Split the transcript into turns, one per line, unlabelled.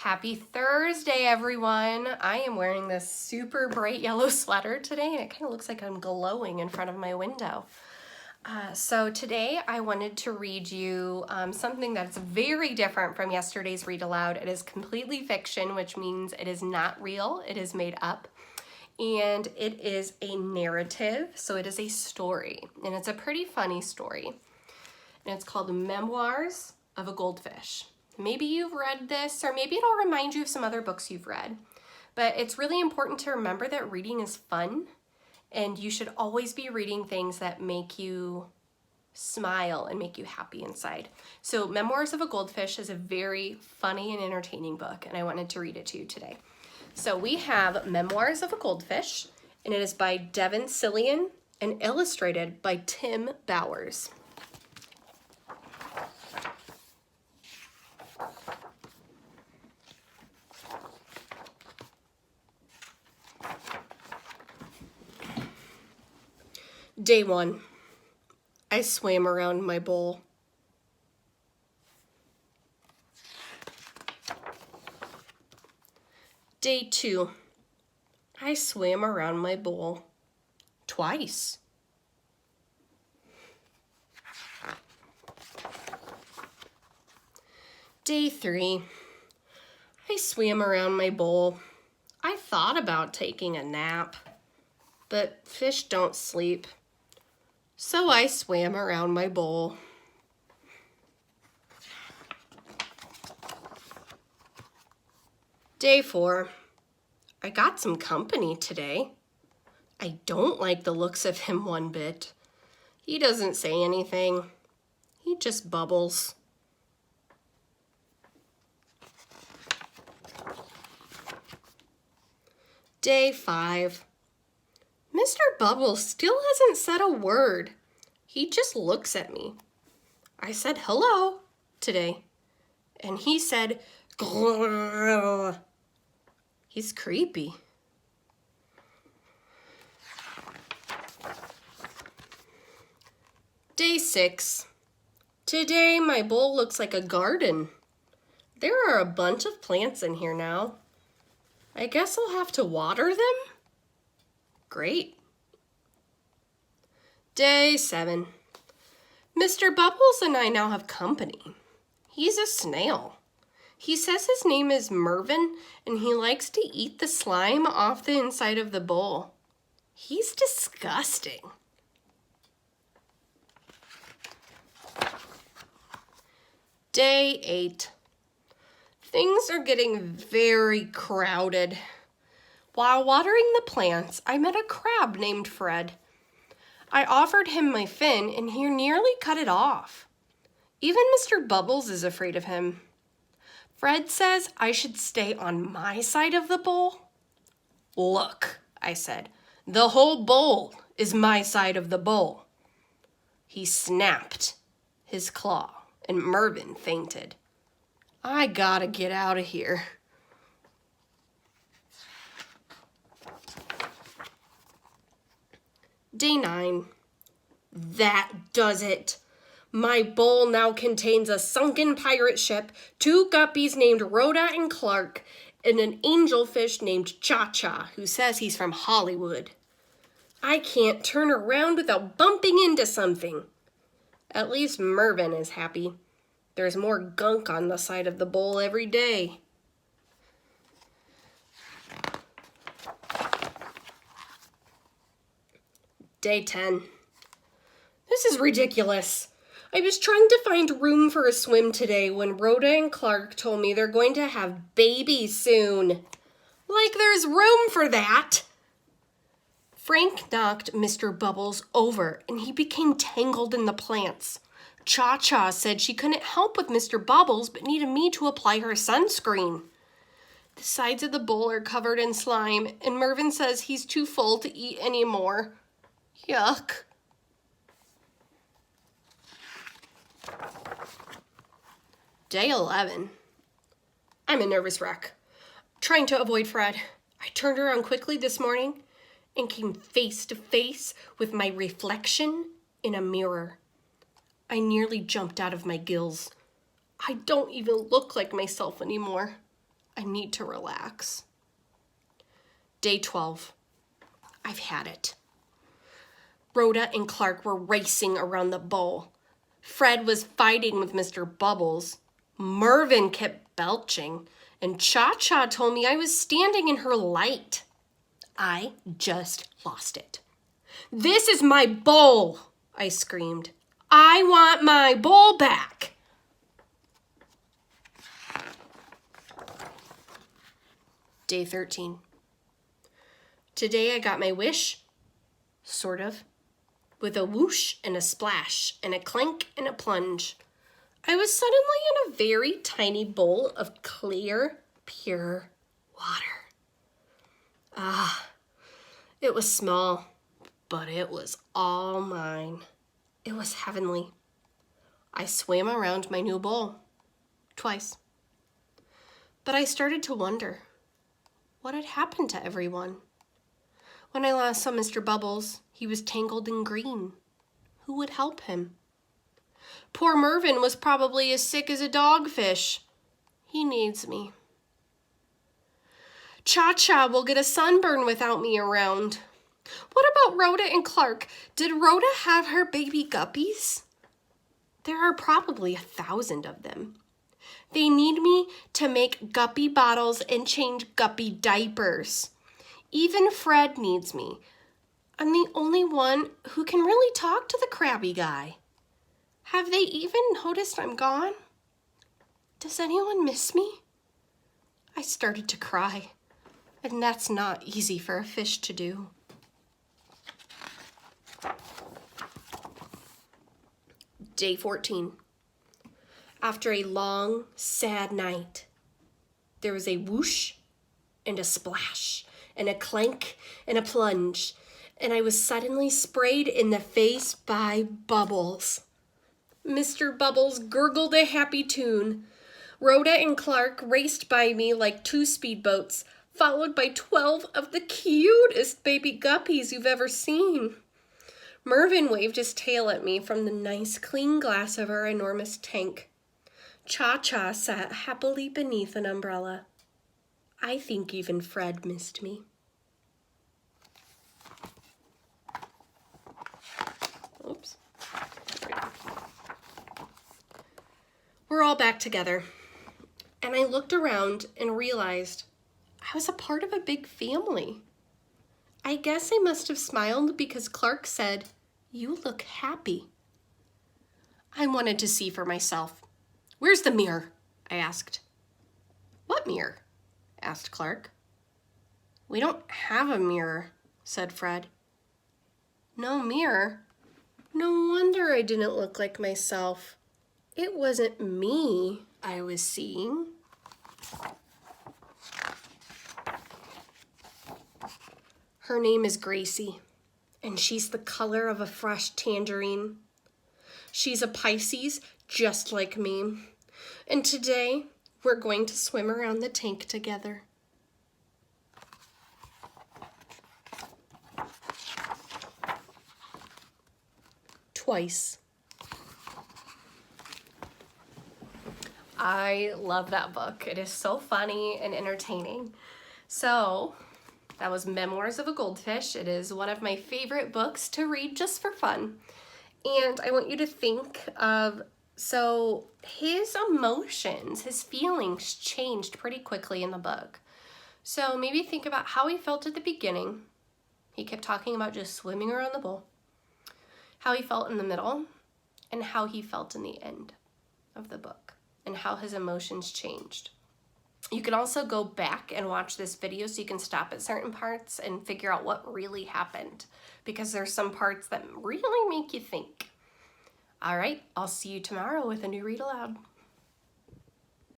Happy Thursday, everyone. I am wearing this super bright yellow sweater today, and it kind of looks like I'm glowing in front of my window. So today I wanted to read you something that's very different from yesterday's read aloud. It is completely fiction, which means it is not real. It is made up. And it is a narrative, so it is a story. And it's a pretty funny story. And it's called Memoirs of a Goldfish. Maybe you've read this, or maybe it'll remind you of some other books you've read. But it's really important to remember that reading is fun, and you should always be reading things that make you smile and make you happy inside. So Memoirs of a Goldfish is a very funny and entertaining book, and I wanted to read it to you today. So we have Memoirs of a Goldfish, and it is by Devin Cillian and illustrated by Tim Bowers. Day 1. I swam around my bowl. Day 2. I swam around my bowl twice. Day 3. I swam around my bowl. I thought about taking a nap, but fish don't sleep. So I swam around my bowl. Day 4. I got some company today. I don't like the looks of him one bit. He doesn't say anything. He just bubbles. Day 5. Mr. Bubbles still hasn't said a word. He just looks at me. I said hello today, and he said grrr. He's creepy. Day 6. Today my bowl looks like a garden. There are a bunch of plants in here now. I guess I'll have to water them? Great. Day 7. Mr. Bubbles and I now have company. He's a snail. He says his name is Mervin, and he likes to eat the slime off the inside of the bowl. He's disgusting. Day 8. Things are getting very crowded. While watering the plants, I met a crab named Fred. I offered him my fin, and he nearly cut it off. Even Mr. Bubbles is afraid of him. Fred says I should stay on my side of the bowl. Look, I said, the whole bowl is my side of the bowl. He snapped his claw, and Mervin fainted. I gotta get out of here. Day 9. That does it. My bowl now contains a sunken pirate ship, 2 guppies named Rhoda and Clark, and an angelfish named Cha-Cha, who says he's from Hollywood. I can't turn around without bumping into something. At least Mervin is happy. There's more gunk on the side of the bowl every day. Day 10. This is ridiculous. I was trying to find room for a swim today when Rhoda and Clark told me they're going to have babies soon. Like there's room for that. Frank knocked Mr. Bubbles over, and he became tangled in the plants. Cha-Cha said she couldn't help with Mr. Bubbles but needed me to apply her sunscreen. The sides of the bowl are covered in slime, and Mervin says he's too full to eat anymore. Yuck. Day 11. I'm a nervous wreck, trying to avoid Fred. I turned around quickly this morning and came face to face with my reflection in a mirror. I nearly jumped out of my gills. I don't even look like myself anymore. I need to relax. Day 12. I've had it. Rhoda and Clark were racing around the bowl. Fred was fighting with Mr. Bubbles. Mervin kept belching, and Cha-Cha told me I was standing in her light. I just lost it. "This is my bowl," I screamed. "I want my bowl back." Day 13. Today I got my wish, sort of, with a whoosh and a splash and a clink and a plunge. I was suddenly in a very tiny bowl of clear, pure water. Ah, it was small, but it was all mine. It was heavenly. I swam around my new bowl, twice. But I started to wonder, what had happened to everyone? When I last saw Mr. Bubbles, he was tangled in green. Who would help him? Poor Mervin was probably as sick as a dogfish. He needs me. Cha-Cha will get a sunburn without me around. What about Rhoda and Clark? Did Rhoda have her baby guppies? There are probably 1,000 of them. They need me to make guppy bottles and change guppy diapers. Even Fred needs me. I'm the only one who can really talk to the crabby guy. Have they even noticed I'm gone? Does anyone miss me? I started to cry, and that's not easy for a fish to do. Day 14. After a long, sad night, there was a whoosh and a splash and a clank and a plunge, and I was suddenly sprayed in the face by Bubbles. Mr. Bubbles gurgled a happy tune. Rhoda and Clark raced by me like 2 speedboats, followed by 12 of the cutest baby guppies you've ever seen. Mervin waved his tail at me from the nice clean glass of our enormous tank. Cha-Cha sat happily beneath an umbrella. I think even Fred missed me. Oops. We're all back together, and I looked around and realized I was a part of a big family. I guess I must have smiled because Clark said, "You look happy." I wanted to see for myself. "Where's the mirror?" I asked. "What mirror?" asked Clark. "We don't have a mirror," said Fred. "No mirror? No wonder I didn't look like myself. It wasn't me I was seeing." Her name is Gracie, and she's the color of a fresh tangerine. She's a Pisces just like me, and today we're going to swim around the tank together. Twice. I love that book. It is so funny and entertaining. So that was Memoirs of a Goldfish. It is one of my favorite books to read just for fun. And I want you to think of, so his emotions, his feelings changed pretty quickly in the book. So maybe think about how he felt at the beginning. He kept talking about just swimming around the bowl. How he felt in the middle, and how he felt in the end of the book, and how his emotions changed. You can also go back and watch this video so you can stop at certain parts and figure out what really happened, because there's some parts that really make you think. All right, I'll see you tomorrow with a new Read Aloud.